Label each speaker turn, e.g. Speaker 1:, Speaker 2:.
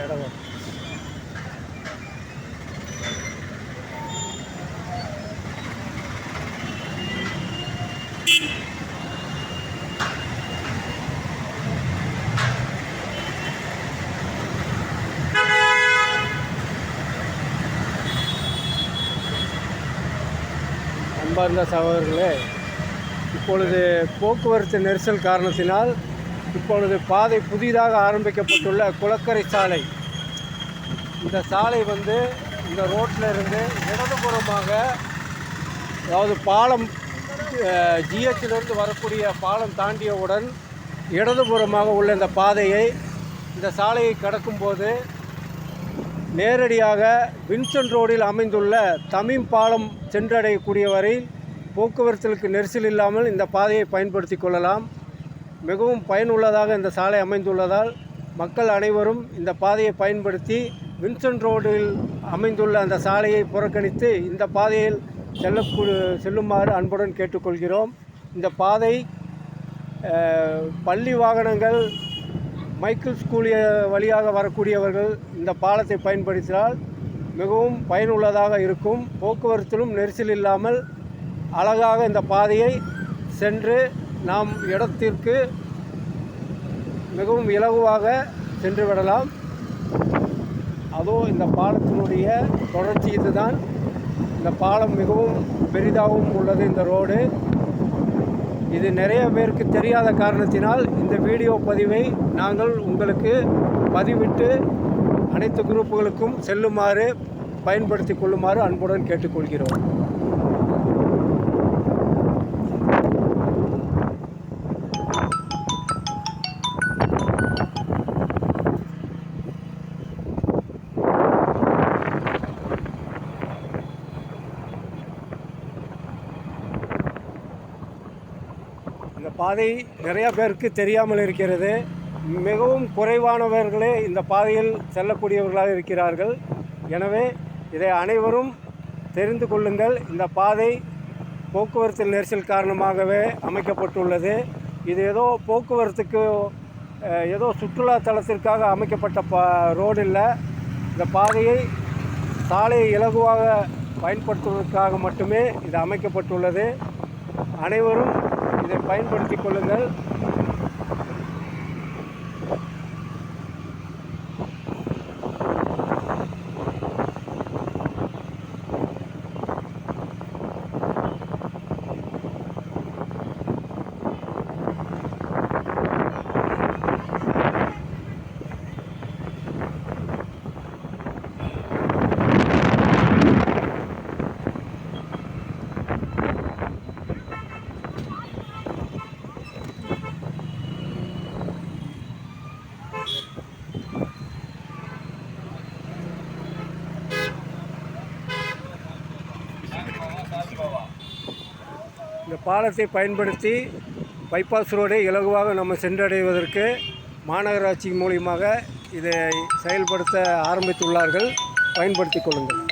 Speaker 1: இடம் வரும். அன்பார்ந்த சகோதரர்களே, இப்பொழுது போக்குவரத்து நெரிசல் காரணத்தினால் இப்பொழுது பாதை புதிதாக ஆரம்பிக்கப்பட்டுள்ள குளக்கரை சாலை, இந்த சாலை இந்த ரோட்டில் இருந்து இடதுபுறமாக, அதாவது பாலம் ஜிஹெச்சிலிருந்து வரக்கூடிய பாலம் தாண்டியவுடன் இடதுபுறமாக உள்ள இந்த பாதையை, இந்த சாலையை கடக்கும்போது நேரடியாக வின்சென்ட் ரோடில் அமைந்துள்ள தமீம் பாலம் சென்றடையக்கூடிய வரை போக்குவரத்திற்கு நெரிசல் இல்லாமல் இந்த பாதையை பயன்படுத்தி கொள்ளலாம். மிகவும் பயனுள்ளதாக இந்த சாலை அமைந்துள்ளதால் மக்கள் அனைவரும் இந்த பாதையை பயன்படுத்தி வின்சென்ட் ரோடில் அமைந்துள்ள அந்த சாலையை புறக்கணித்து இந்த பாதையில் செல்லுமாறு அன்புடன் கேட்டுக்கொள்கிறோம். இந்த பாதை பள்ளி வாகனங்கள், மைக்கிள் ஸ்கூல் வழியாக வரக்கூடியவர்கள் இந்த பாலத்தை பயன்படுத்தினால் மிகவும் பயனுள்ளதாக இருக்கும். போக்குவரத்திலும் நெரிசல் இல்லாமல் அழகாக இந்த பாதையை சென்று நாம் இடத்திற்கு மிகவும் இலகுவாக சென்று விடலாம். அதுவும் இந்த பாலத்தினுடைய தொடர்ச்சி இதுதான். இந்த பாலம் மிகவும் பெரிதாகவும் உள்ளது. இந்த ரோடு இது நிறைய பேருக்கு தெரியாத காரணத்தினால் இந்த வீடியோ பதிவை நாங்கள் உங்களுக்கு பதிவிட்டு அனைத்து குரூப்புகளுக்கும் செல்லுமாறு பயன்படுத்தி கொள்ளுமாறு அன்புடன் கேட்டுக்கொள்கிறோம். இந்த பாதை நிறையா பேருக்கு தெரியாமல் இருக்கிறது. மிகவும் குறைவானவர்களே இந்த பாதையில் செல்லக்கூடியவர்களாக இருக்கிறார்கள். எனவே இதை அனைவரும் தெரிந்து கொள்ளுங்கள். இந்த பாதை போக்குவரத்து நெரிசல் காரணமாகவே அமைக்கப்பட்டுள்ளது. இது ஏதோ போக்குவரத்துக்கு ஏதோ சுற்றுலா தலத்திற்காக அமைக்கப்பட்ட ரோடு இல்லை. இந்த பாதையை சாலையை இலகுவாக பயன்படுத்துவதற்காக மட்டுமே இது அமைக்கப்பட்டுள்ளது. அனைவரும் இதை பயன்படுத்தி கொள்ளுங்கள். இந்த பாலத்தை பயன்படுத்தி பைபாஸ் ரோடை இலகுவாக நம்ம சென்றடைவதற்கு மாநகராட்சி மூலியமாக இதை செயல்படுத்த ஆரம்பித்துள்ளார்கள். பயன்படுத்தி கொள்ளுங்கள்.